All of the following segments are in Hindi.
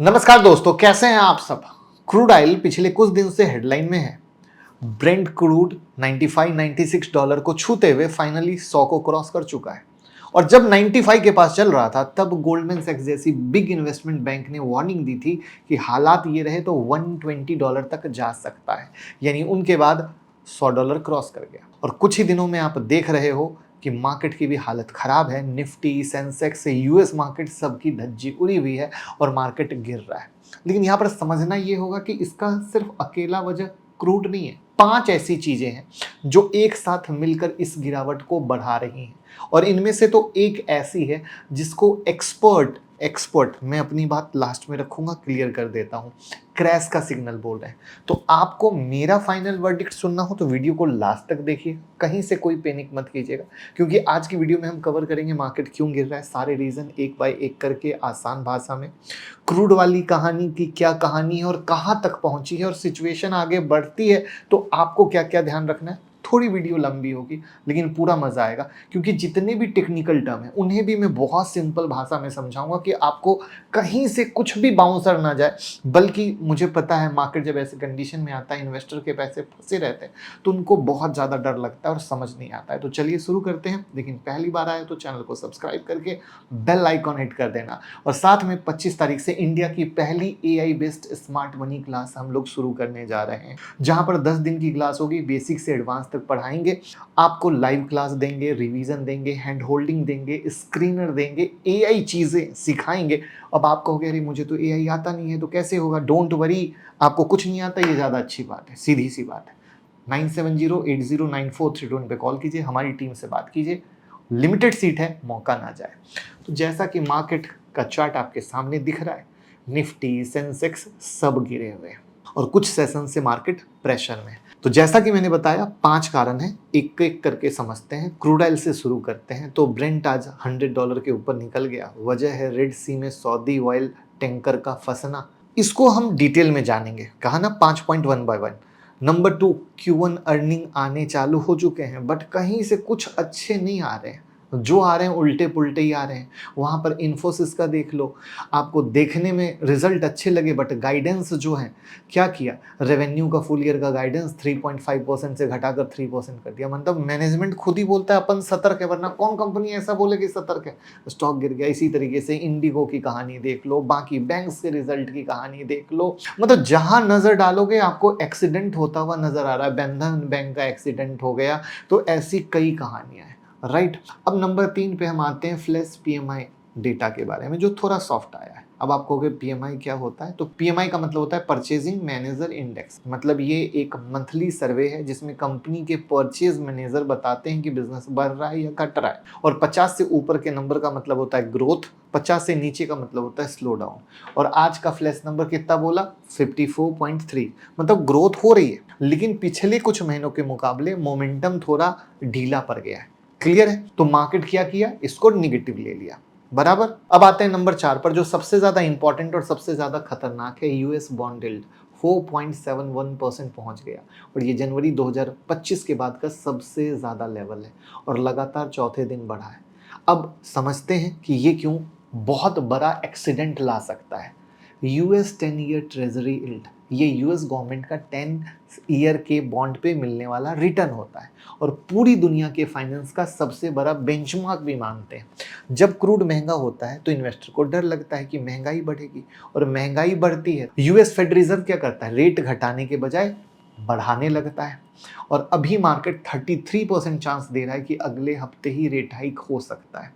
नमस्कार दोस्तों, कैसे हैं आप सब। क्रूड ऑयल पिछले कुछ दिन से हेडलाइन में है। ब्रेंट क्रूड 95-96 डॉलर को छूते हुए फाइनली 100 को क्रॉस कर चुका है। और जब 95 के पास चल रहा था तब गोल्डमैन सैक्स जैसी बिग इन्वेस्टमेंट बैंक ने वार्निंग दी थी कि हालात ये रहे तो 120 डॉलर तक जा सकता है। यानी उनके बाद 100 डॉलर क्रॉस कर गया और कुछ ही दिनों में आप देख रहे हो कि मार्केट की भी हालत खराब है। निफ्टी, सेंसेक्स, यूएस मार्केट सबकी धज्जी उड़ी हुई है और मार्केट गिर रहा है। लेकिन यहाँ पर समझना ये होगा कि इसका सिर्फ अकेला वजह क्रूड नहीं है। 5 ऐसी चीजें हैं जो एक साथ मिलकर इस गिरावट को बढ़ा रही हैं और इनमें से तो एक ऐसी है जिसको एक्सपर्ट मैं अपनी बात लास्ट में रखूंगा, क्लियर कर देता हूं, क्रैश का सिग्नल बोल रहे हैं। तो आपको मेरा फाइनल वर्डिक्ट सुनना हो तो वीडियो को लास्ट तक देखिए, कहीं से कोई पैनिक मत कीजिएगा, क्योंकि आज की वीडियो में हम कवर करेंगे मार्केट क्यों गिर रहा है, सारे रीजन एक बाय एक करके आसान भाषा में। क्रूड वाली कहानी की क्या कहानी है और कहाँ तक पहुंची है और सिचुएशन आगे बढ़ती है तो आपको क्या क्या ध्यान रखना है। थोड़ी वीडियो लंबी होगी लेकिन पूरा मजा आएगा, क्योंकि जितने भी टेक्निकल टर्म है उन्हें भी मैं बहुत सिंपल भाषा में समझाऊंगा कि आपको कहीं से कुछ भी बाउंसर ना जाए। बल्कि मुझे पता है मार्केट जब ऐसे कंडीशन में आता है, इन्वेस्टर के पैसे फंसे रहते हैं तो उनको बहुत ज़्यादा डर लगता है और समझ नहीं आता है। तो चलिए शुरू करते हैं। लेकिन पहली बार आए तो चैनल को सब्सक्राइब करके बेल आइकॉन हिट कर देना। और साथ में 25 तारीख से इंडिया की पहली AI based smart money class हम लोग शुरू करने जा रहे हैं, जहां पर 10 दिन की क्लास होगी। बेसिक से एडवांस तक पढ़ाएंगे, आपको लाइव क्लास देंगे, रिवीजन देंगे, हैंड होल्डिंग देंगे, स्क्रीनर देंगे, AI चीजें सिखाएंगे। अब आप कहोगे अरे मुझे तो AI आता नहीं है तो कैसे होगा। डोंट वरी, आपको कुछ नहीं आता ये ज़्यादा अच्छी बात है, सीधी सी बात है। 9708094321 पे कॉल कीजिए, हमारी टीम से बात कीजिए। लिमिटेड सीट है, मौका ना जाए। तो जैसा कि मार्केट का चार्ट आपके सामने दिख रहा है, निफ्टी, सेंसेक्स सब गिरे हुए हैं और कुछ सेशन से मार्केट प्रेशर में है। तो जैसा कि मैंने बताया 5 कारण हैं, एक एक करके समझते हैं। क्रूड ऑयल से शुरू करते हैं। तो ब्रेंट आज 100 डॉलर के ऊपर निकल गया। वजह है रेड सी में सऊदी ऑयल टैंकर का फंसना। इसको हम डिटेल में जानेंगे, कहा ना 5 point 1 bye 1। Number 2, Q1 earning आने चालू हो चुके हैं बट कहीं से कुछ अच्छे नहीं आ रहे हैं, जो आ रहे हैं उल्टे पुल्टे ही आ रहे हैं। वहाँ पर इन्फोसिस का देख लो, आपको देखने में रिजल्ट अच्छे लगे बट गाइडेंस जो है क्या किया, रेवेन्यू का फुल ईयर का गाइडेंस 3.5% से घटाकर 3% कर दिया। मतलब मैनेजमेंट खुद ही बोलता है अपन सतर्क है, वरना कौन कंपनी ऐसा बोले कि सतर्क है। स्टॉक गिर गया। इसी तरीके से इंडिगो की कहानी देख लो, बाकी बैंक्स के रिजल्ट की कहानी देख लो। मतलब जहां नजर डालोगे आपको एक्सीडेंट होता हुआ नजर आ रहा है। बंधन बैंक का एक्सीडेंट हो गया, तो ऐसी कई कहानियां हैं, राइट। अब नंबर 3 पे हम आते हैं फ्लैश PMI डेटा के बारे में, जो थोड़ा सॉफ्ट आया है। अब आपको कहोगे PMI क्या होता है, तो PMI का मतलब होता है परचेजिंग मैनेजर इंडेक्स। मतलब ये एक मंथली सर्वे है जिसमें कंपनी के परचेज मैनेजर बताते हैं कि बिजनेस बढ़ रहा है या घट रहा है। और 50 से ऊपर के नंबर का मतलब होता है ग्रोथ, 50 से नीचे का मतलब होता है स्लो डाउन। और आज का फ्लैश नंबर कितना बोला, 54.3। मतलब ग्रोथ हो रही है लेकिन पिछले कुछ महीनों के मुकाबले मोमेंटम थोड़ा ढीला पड़ गया है। क्लियर है। तो मार्केट क्या किया, इसको निगेटिव ले लिया, बराबर। अब आते हैं नंबर 4 पर, जो सबसे ज्यादा इंपॉर्टेंट और सबसे ज्यादा खतरनाक है। यूएस बॉन्ड यील्ड 4.71% पहुंच गया और ये जनवरी 2025 के बाद का सबसे ज्यादा लेवल है और लगातार चौथे दिन बढ़ा है। अब समझते हैं कि ये क्यों बहुत बड़ा एक्सीडेंट ला सकता है। यूएस 10 ईयर ट्रेजरी यील्ड, ये यूएस गवर्नमेंट का 10 ईयर के बॉन्ड पे मिलने वाला रिटर्न होता है और पूरी दुनिया के फाइनेंस का सबसे बड़ा बेंचमार्क भी मानते हैं। जब क्रूड महंगा होता है तो इन्वेस्टर को डर लगता है कि महंगाई बढ़ेगी और महंगाई बढ़ती है। यूएस फेड रिजर्व क्या करता है, रेट घटाने के बजाय बढ़ाने लगता है। और अभी मार्केट 33% चांस दे रहा है कि अगले हफ्ते ही रेट हाइक हो सकता है,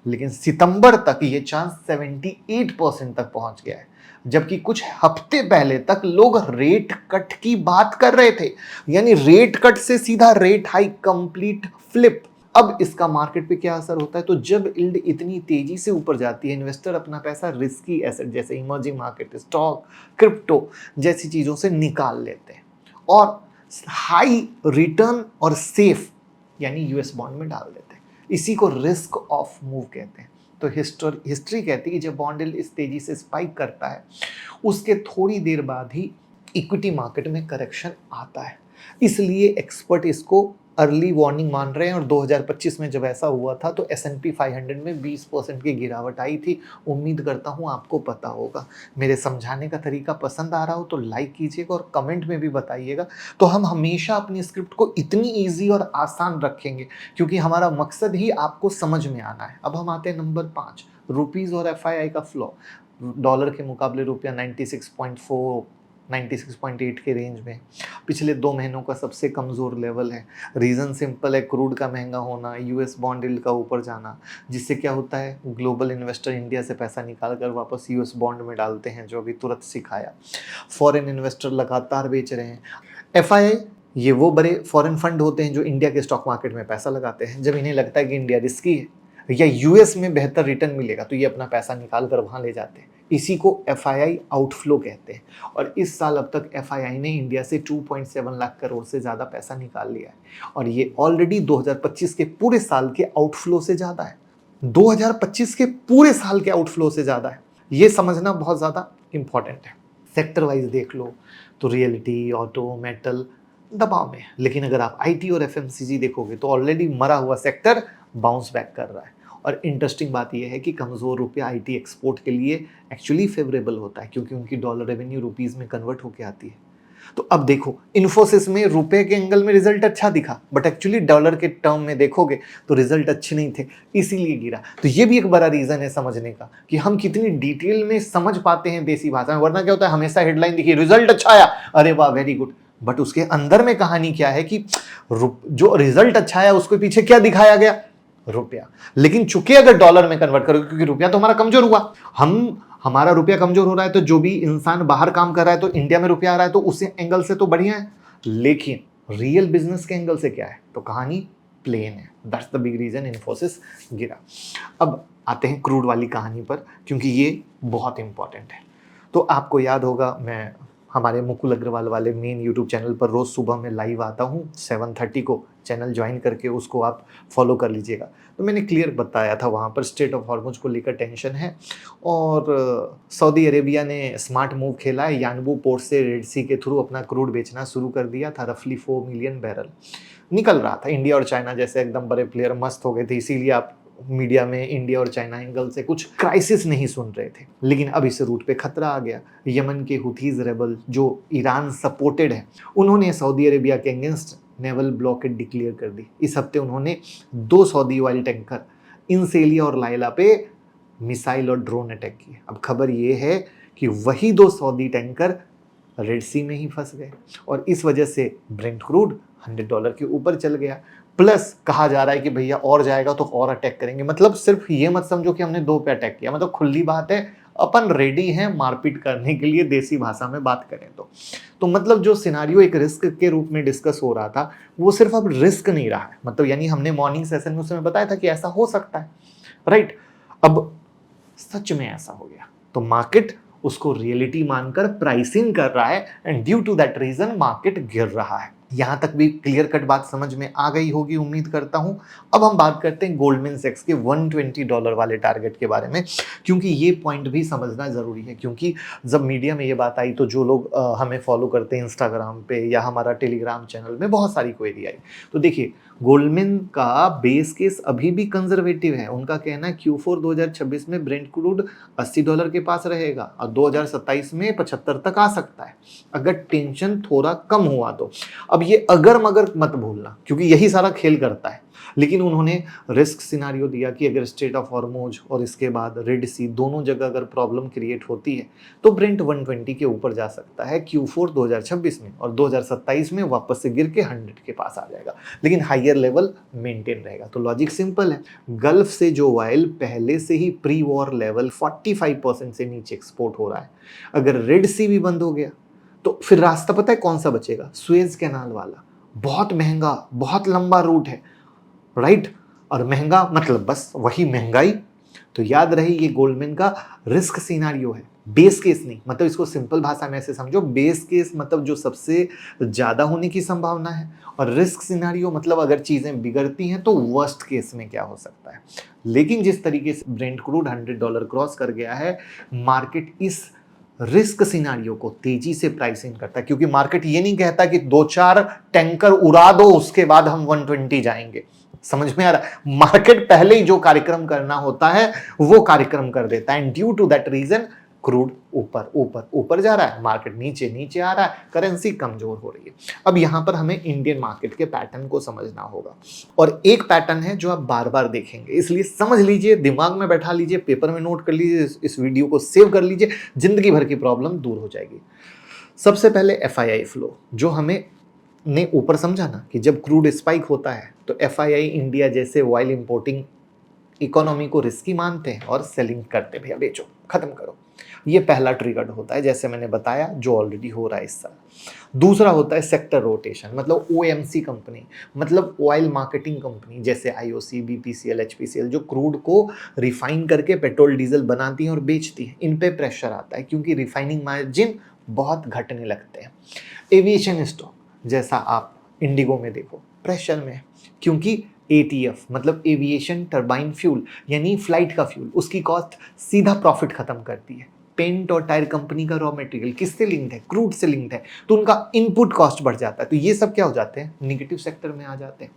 लेकिन सितंबर तक ये चांस 78% तक पहुंच गया है। जबकि कुछ हफ्ते पहले तक लोग रेट कट की बात कर रहे थे, यानी रेट कट से सीधा रेट हाइक, कंप्लीट फ्लिप। अब इसका मार्केट पे क्या असर होता है, तो जब यील्ड इतनी तेजी से ऊपर जाती है, इन्वेस्टर अपना पैसा रिस्की एसेट जैसे इमर्जिंग मार्केट, स्टॉक, क्रिप्टो जैसी चीजों से निकाल लेते हैं और हाई रिटर्न और सेफ यानी यूएस बॉन्ड में डाल देते हैं। इसी को रिस्क ऑफ मूव कहते हैं। तो हिस्ट्री कहती है कि जब बॉन्ड यील्ड इस तेजी से स्पाइक करता है उसके थोड़ी देर बाद ही इक्विटी मार्केट में करेक्शन आता है। इसलिए एक्सपर्ट इसको अर्ली वार्निंग मान रहे हैं और 2025 में जब ऐसा हुआ था तो S&P 500 में 20% की गिरावट आई थी। उम्मीद करता हूँ आपको पता होगा। मेरे समझाने का तरीका पसंद आ रहा हो तो लाइक कीजिएगा और कमेंट में भी बताइएगा। तो हम हमेशा अपनी स्क्रिप्ट को इतनी ईजी और आसान रखेंगे क्योंकि हमारा मकसद ही आपको समझ में आना है। अब हम आते हैं नंबर 5, रुपीज़ और FII का फ्लो। डॉलर के मुकाबले रुपया 96.4 96.8 के रेंज में पिछले 2 महीनों का सबसे कमज़ोर लेवल है। रीज़न सिंपल है, क्रूड का महंगा होना, US बॉन्ड यील्ड का ऊपर जाना, जिससे क्या होता है ग्लोबल इन्वेस्टर इंडिया से पैसा निकाल कर वापस US बॉन्ड में डालते हैं, जो अभी तुरंत सिखाया। फॉरेन इन्वेस्टर लगातार बेच रहे हैं। FII ये वो बड़े फॉरेन फंड होते हैं जो इंडिया के स्टॉक मार्केट में पैसा लगाते हैं। जब इन्हें लगता है कि इंडिया रिस्की है या US में बेहतर रिटर्न मिलेगा तो ये अपना पैसा निकाल कर वहाँ ले जाते हैं। इसी को FII आउटफ्लो कहते हैं। और इस साल अब तक FII ने इंडिया से 2.7 लाख करोड़ से ज़्यादा पैसा निकाल लिया है और ये ऑलरेडी 2025 के पूरे साल के आउटफ्लो से ज़्यादा है। 2025 के पूरे साल के आउटफ्लो से ज़्यादा है। ये समझना बहुत ज़्यादा इंपॉर्टेंट है। सेक्टर वाइज देख लो तो रियलिटी, ऑटो, मेटल दबाव में है, लेकिन अगर आप IT और FMCG देखोगे तो ऑलरेडी मरा हुआ सेक्टर बाउंस बैक कर रहा है। और इंटरेस्टिंग बात यह है कि कमज़ोर रुपया IT एक्सपोर्ट के लिए एक्चुअली फेवरेबल होता है क्योंकि उनकी डॉलर रेवेन्यू रुपीज़ में कन्वर्ट होकर आती है। तो अब देखो इन्फोसिस में रुपए के एंगल में रिजल्ट अच्छा दिखा बट एक्चुअली डॉलर के टर्म में देखोगे तो रिजल्ट अच्छे नहीं थे, इसीलिए गिरा। तो ये भी एक बड़ा रीज़न है समझने का कि हम कितनी डिटेल में समझ पाते हैं देसी भाषा में। वरना क्या होता है, हमेशा हेडलाइन दिखी रिजल्ट अच्छा आया, अरे वाह वेरी गुड, बट उसके अंदर में कहानी क्या है कि जो रिजल्ट अच्छा आया उसके पीछे क्या दिखाया गया, रुपया। लेकिन चूंकि अगर डॉलर में कन्वर्ट करोगे क्योंकि रुपया तो हमारा कमजोर हुआ, हमारा रुपया कमजोर हो रहा है तो जो भी इंसान बाहर काम कर रहा है तो इंडिया में रुपया आ रहा है तो उस एंगल से तो बढ़िया है। लेकिन रियल बिजनेस के एंगल से क्या है तो कहानी प्लेन है। That's the big reason Infosys गिरा। अब आते हैं क्रूड वाली कहानी पर क्योंकि ये बहुत इंपॉर्टेंट है। तो आपको याद होगा मैं हमारे मुकुल अग्रवाल वाले मेन यूट्यूब चैनल पर रोज़ सुबह में लाइव आता हूँ 7:30 को। चैनल ज्वाइन करके उसको आप फॉलो कर लीजिएगा। तो मैंने क्लियर बताया था वहाँ पर स्ट्रेट ऑफ हॉर्मुज को लेकर टेंशन है और सऊदी अरेबिया ने स्मार्ट मूव खेला है। यानबू पोर्ट से रेड सी के थ्रू अपना क्रूड बेचना शुरू कर दिया था। रफली 4 मिलियन बैरल निकल रहा था। इंडिया और चाइना जैसे एकदम बड़े प्लेयर मस्त हो गए थे, इसीलिए आप मीडिया में इंडिया और चाइना एंगल से कुछ क्राइसिस नहीं सुन रहे थे। लेकिन अब इस रूट पे खतरा आ गया। यमन के हुथीज रेबल जो ईरान सपोर्टेड है, उन्होंने सऊदी अरेबिया के अगेंस्ट नेवल ब्लॉकेड डिक्लेयर कर दी। इस हफ्ते उन्होंने 2 सऊदी ऑयल टैंकर इंसेलिया और लाइला पे मिसाइल और ड्रोन अटैक किए। अब खबर ये है कि वही 2 सऊदी टैंकर रेड सी में ही फंस गए और इस वजह से ब्रेंट क्रूड $100 के ऊपर चल गया। प्लस कहा जा रहा है कि भैया और जाएगा तो और अटैक करेंगे। मतलब सिर्फ ये मत समझो कि हमने 2 पे अटैक किया, मतलब खुली बात है अपन रेडी हैं मारपीट करने के लिए, देसी भाषा में बात करें तो मतलब जो सिनारियो एक रिस्क के रूप में डिस्कस हो रहा था वो सिर्फ अब रिस्क नहीं रहा है। मतलब यानी हमने मॉर्निंग सेशन में उस समय बताया था कि ऐसा हो सकता है, राइट। अब सच में ऐसा हो गया तो मार्केट उसको रियलिटी मानकर प्राइसिंग कर रहा है and due to that reason market गिर रहा है। यहां तक भी क्लियर कट बात समझ में आ गई होगी उम्मीद करता हूं। अब हम बात करते हैं गोल्डमैन सैक्स के $120 वाले टारगेट के बारे में क्योंकि ये पॉइंट भी समझना जरूरी है। क्योंकि जब मीडिया में ये बात आई तो जो लोग हमें फॉलो करते हैं इंस्टाग्राम पे या हमारा टेलीग्राम चैनल में बहुत सारी क्वेरी आई। तो देखिए गोल्डमैन का बेस केस अभी भी कंजर्वेटिव है। उनका कहना है Q4 2026 में ब्रेंट क्रूड $80 के पास रहेगा और 2027 में 75 तक आ सकता है अगर टेंशन थोड़ा कम हुआ तो। अब ये अगर मगर मत भूलना क्योंकि यही सारा खेल करता है। लेकिन उन्होंने रिस्क सिनारियो दिया कि अगर स्ट्रेट ऑफ हॉर्मुज और इसके बाद रेड सी दोनों जगह अगर प्रॉब्लम क्रिएट होती है तो ब्रेंट 120 के ऊपर जा सकता है Q4 2026 में और 2027 में वापस से गिर के 100 के पास आ जाएगा, लेकिन हाइयर लेवल मेंटेन रहेगा। तो लॉजिक सिंपल है, गल्फ से जो ऑयल पहले से ही प्री वॉर लेवल 45% से नीचे एक्सपोर्ट हो रहा है, अगर रेड सी भी बंद हो गया तो फिर रास्ता पता है कौन सा बचेगा, सुएज कैनाल वाला। बहुत महंगा, बहुत लंबा रूट है, राइट। और महंगा मतलब बस वही महंगाई। तो याद रहे ये गोल्डमैन का रिस्क सिनारियो है, बेस केस नहीं। मतलब इसको सिंपल भाषा में ऐसे समझो, बेस केस मतलब जो सबसे ज्यादा होने की संभावना है और रिस्क सिनारियो मतलब अगर चीजें बिगड़ती हैं तो वर्स्ट केस में क्या हो सकता है। लेकिन जिस तरीके से ब्रेंट क्रूड $100 क्रॉस कर गया है, मार्केट इस रिस्क सिनारियो को तेजी से प्राइस इन करता है, क्योंकि मार्केट ये नहीं कहता कि 2-4 टैंकर उड़ा दो उसके बाद हम 120 जाएंगे। समझ में आ रहा है? मार्केट पहले ही जो कार्यक्रम करना होता है वो कार्यक्रम कर देता है, and due to that reason crude ऊपर ऊपर ऊपर जा रहा है, मार्केट नीचे नीचे आ रहा है, करेंसी कमजोर हो रही है। अब यहां पर हमें इंडियन मार्केट के पैटर्न को समझना होगा, और एक पैटर्न है जो आप बार बार देखेंगे, इसलिए समझ लीजिए, दिमाग में बैठा लीजिए, पेपर में नोट कर लीजिए, इस वीडियो को सेव कर लीजिए, जिंदगी भर की प्रॉब्लम दूर हो जाएगी। सबसे पहले FII फ्लो, जो हमें ने ऊपर समझा ना कि जब क्रूड स्पाइक होता है तो FII इंडिया जैसे ऑयल इंपोर्टिंग इकोनॉमी को रिस्की मानते हैं और सेलिंग करते, भैया बेचो, खत्म करो। ये पहला ट्रिगर होता है, जैसे मैंने बताया, जो ऑलरेडी हो रहा है इस साल। दूसरा होता है सेक्टर रोटेशन, मतलब OMC कंपनी, मतलब ऑयल मार्केटिंग कंपनी, जैसे IOC, BPCL, HPCL, जो क्रूड को रिफाइन करके पेट्रोल डीजल बनाती हैं और बेचती हैं, इन पे प्रेशर आता है क्योंकि रिफाइनिंग मार्जिन बहुत घटने लगते हैं। एविएशन स्टॉक, जैसा आप इंडिगो में देखो, प्रेशर में है, क्योंकि ATF मतलब एविएशन टरबाइन फ्यूल, यानी फ्लाइट का फ्यूल, उसकी कॉस्ट सीधा प्रॉफिट खत्म करती है। पेंट और टायर कंपनी का रॉ मटेरियल किससे लिंक्ड है? क्रूड से लिंक्ड है, तो उनका इनपुट कॉस्ट बढ़ जाता है, तो ये सब क्या हो जाते हैं? निगेटिव सेक्टर में आ जाते हैं।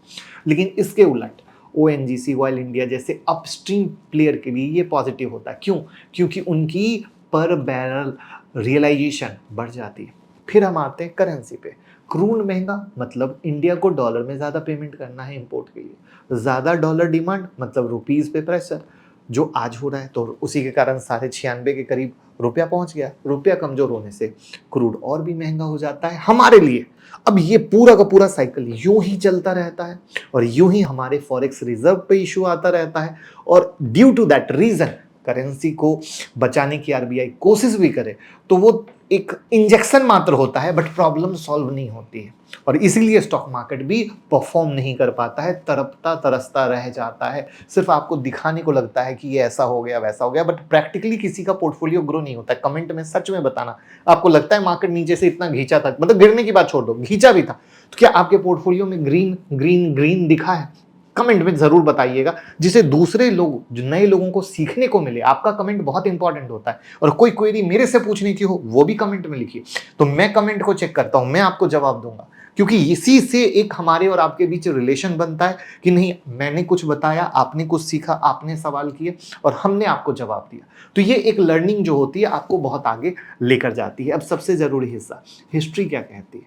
लेकिन इसके उलट ONGC, ऑयल इंडिया जैसे अपस्ट्रीम प्लेयर के लिए ये पॉजिटिव होता है। क्यों? क्योंकि उनकी पर बैरल रियलाइजेशन बढ़ जाती है। फिर हम आते हैं करेंसी पे। क्रूड महंगा मतलब इंडिया को डॉलर में ज़्यादा पेमेंट करना है इंपोर्ट के लिए, ज़्यादा डॉलर डिमांड मतलब रुपीज़ पे प्रेशर, जो आज हो रहा है, तो उसी के कारण 96 के करीब रुपया पहुंच गया। रुपया कमजोर होने से क्रूड और भी महंगा हो जाता है हमारे लिए। अब ये पूरा का पूरा साइकिल यूं ही चलता रहता है, और यूं ही हमारे फॉरेक्स रिजर्व पे इशू आता रहता है, और due to that reason currency को बचाने की RBI कोशिश भी करे तो वो एक इंजेक्शन मात्र होता है, बट प्रॉब्लम सॉल्व नहीं होती है, और इसीलिए स्टॉक मार्केट भी परफॉर्म नहीं कर पाता है, तड़पता तरसता रह जाता है। सिर्फ आपको दिखाने को लगता है कि ये ऐसा हो गया वैसा हो गया, बट प्रैक्टिकली किसी का पोर्टफोलियो ग्रो नहीं होता है। कमेंट में सच में बताना, आपको लगता है मार्केट नीचे से इतना घींचा था, मतलब गिरने की बात छोड़ दो, घींचा भी था, तो क्या आपके पोर्टफोलियो में ग्रीन ग्रीन ग्रीन दिखा है? कमेंट में जरूर बताइएगा, जिसे दूसरे लोग, जो नए लोगों को सीखने को मिले। आपका कमेंट बहुत इंपॉर्टेंट होता है, और कोई क्वेरी मेरे से पूछने की हो वो भी कमेंट में लिखिए, तो मैं कमेंट को चेक करता हूं, मैं आपको जवाब दूंगा, क्योंकि इसी से एक हमारे और आपके बीच रिलेशन बनता है कि नहीं, मैंने कुछ बताया, आपने कुछ सीखा, आपने सवाल किए और हमने आपको जवाब दिया, तो ये एक लर्निंग जो होती है आपको बहुत आगे लेकर जाती है। अब सबसे जरूरी हिस्सा, हिस्ट्री क्या कहती है?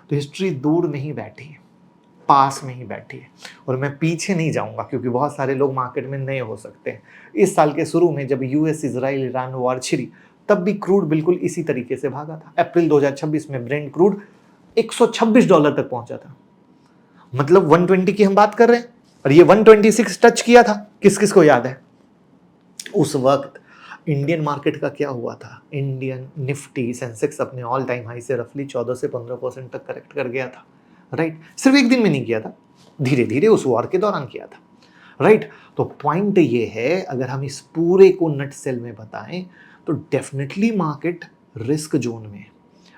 तो हिस्ट्री दूर नहीं बैठी है, पास में ही बैठी है, और मैं पीछे नहीं जाऊंगा, क्योंकि बहुत सारे लोग मार्केट में नए हो सकते हैं। इस साल के शुरू में जब US इजराइल ईरान वॉर छिड़ी, तब भी क्रूड बिल्कुल इसी तरीके से भागा था। अप्रैल 2026 में ब्रेंट क्रूड $126 तक पहुंचा था, मतलब 120 की हम बात कर रहे हैं, और ये 126 टच किया था। किस किस को याद है उस वक्त इंडियन मार्केट का क्या हुआ था? इंडियन निफ्टी सेंसेक्स अपने ऑल टाइम हाई से रफली 14 से 15% तक करेक्ट कर गया था, राइट? सिर्फ एक दिन में नहीं किया था, धीरे धीरे उस वॉर के दौरान किया था, राइट? तो पॉइंट ये है, अगर हम इस पूरे को नट सेल में बताएं तो डेफिनेटली मार्केट रिस्क जोन में है,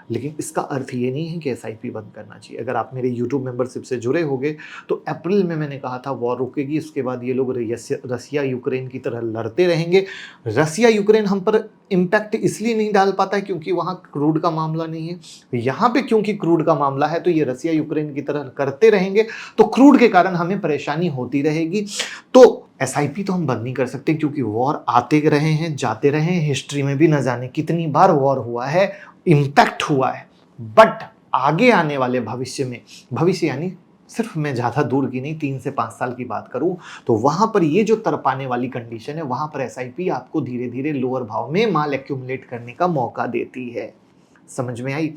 लेकिन इसका अर्थ ये नहीं है कि SIP बंद करना चाहिए। अगर आप मेरे YouTube मेंबरशिप से जुड़े होंगे तो अप्रैल में मैंने कहा था वॉर रुकेगी, उसके बाद ये लोग रसिया यूक्रेन की तरह लड़ते रहेंगे। रसिया यूक्रेन हम पर इम्पैक्ट इसलिए नहीं डाल पाता है क्योंकि वहाँ क्रूड का मामला नहीं है, यहाँ पे क्योंकि क्रूड का मामला है, तो ये रसिया यूक्रेन की तरह करते रहेंगे, तो क्रूड के कारण हमें परेशानी होती रहेगी। तो SIP तो हम बंद नहीं कर सकते, क्योंकि वॉर आते रहे हैं, जाते रहे हैं, हिस्ट्री में भी न जाने कितनी बार वॉर हुआ है, इम्पैक्ट हुआ है, बट आगे आने वाले भविष्य में, भविष्य यानी सिर्फ मैं ज़्यादा दूर की नहीं, 3 से 5 साल की बात करूं, तो वहां पर ये जो तरपाने वाली कंडीशन है, वहां पर SIP आपको धीरे धीरे लोअर भाव में माल एक्यूमुलेट करने का मौका देती है। समझ में आई?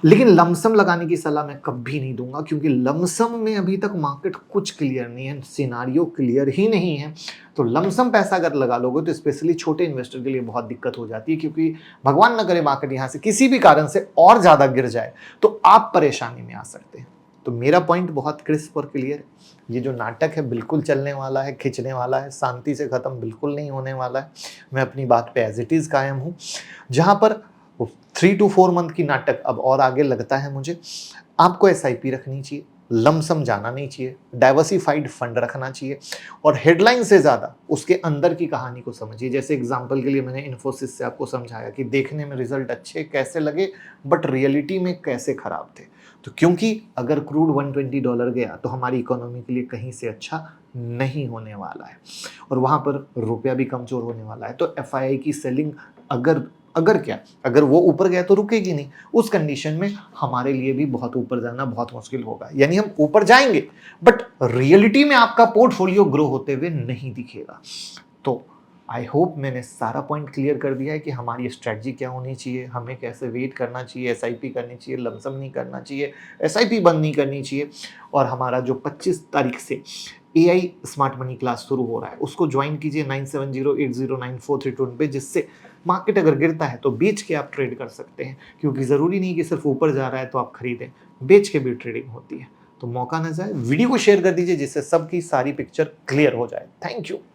लेकिन लमसम लगाने की सलाह मैं कभी नहीं दूंगा, क्योंकि लमसम में अभी तक मार्केट कुछ क्लियर नहीं है, सिनारियो क्लियर ही नहीं है। तो लमसम पैसा अगर लगा लोगे तो स्पेशली छोटे इन्वेस्टर के लिए बहुत दिक्कत हो जाती है, क्योंकि भगवान न करे मार्केट यहाँ से किसी भी कारण से और ज़्यादा गिर जाए तो आप परेशानी में आ सकते हैं। तो मेरा पॉइंट बहुत क्रिस्प और क्लियर है, ये जो नाटक है बिल्कुल चलने वाला है, खिंचने वाला है, शांति से ख़त्म बिल्कुल नहीं होने वाला है। मैं अपनी बात पे एज इट इज़ कायम हूँ। जहाँ पर 3 to 4 मंथ की नाटक अब और आगे लगता है मुझे, आपको SIP रखनी चाहिए, लमसम जाना नहीं चाहिए, डाइवर्सिफाइड फंड रखना चाहिए और हेडलाइन से ज़्यादा उसके अंदर की कहानी को समझिए। जैसे एग्जांपल के लिए मैंने इन्फोसिस से आपको समझाया कि देखने में रिजल्ट अच्छे कैसे लगे बट रियलिटी में कैसे खराब थे। तो क्योंकि अगर क्रूड $120 गया तो हमारी इकोनॉमी के लिए कहीं से अच्छा नहीं होने वाला है और वहाँ पर रुपया भी कमज़ोर होने वाला है। तो एफआईआई की सेलिंग अगर अगर वो ऊपर गया तो रुकेगी नहीं। उस कंडीशन में हमारे लिए भी बहुत ऊपर जाना बहुत मुश्किल होगा, यानी हम ऊपर जाएंगे बट रियलिटी में आपका पोर्टफोलियो ग्रो होते हुए नहीं दिखेगा। तो आई होप मैंने सारा पॉइंट क्लियर कर दिया है कि हमारी स्ट्रेटजी क्या होनी चाहिए, हमें कैसे वेट करना चाहिए, एसआईपी करनी चाहिए, लमसम नहीं करना चाहिए, एसआईपी बंद नहीं करनी चाहिए। और हमारा जो 25 तारीख से एआई स्मार्ट मनी क्लास शुरू हो रहा है उसको ज्वाइन कीजिए 9708094321 पे, जिससे मार्केट अगर गिरता है तो बेच के आप ट्रेड कर सकते हैं, क्योंकि ज़रूरी नहीं कि सिर्फ ऊपर जा रहा है तो आप खरीदें, बेच के भी ट्रेडिंग होती है। तो मौका न जाए, वीडियो को शेयर कर दीजिए जिससे सबकी सारी पिक्चर क्लियर हो जाए। Thank you.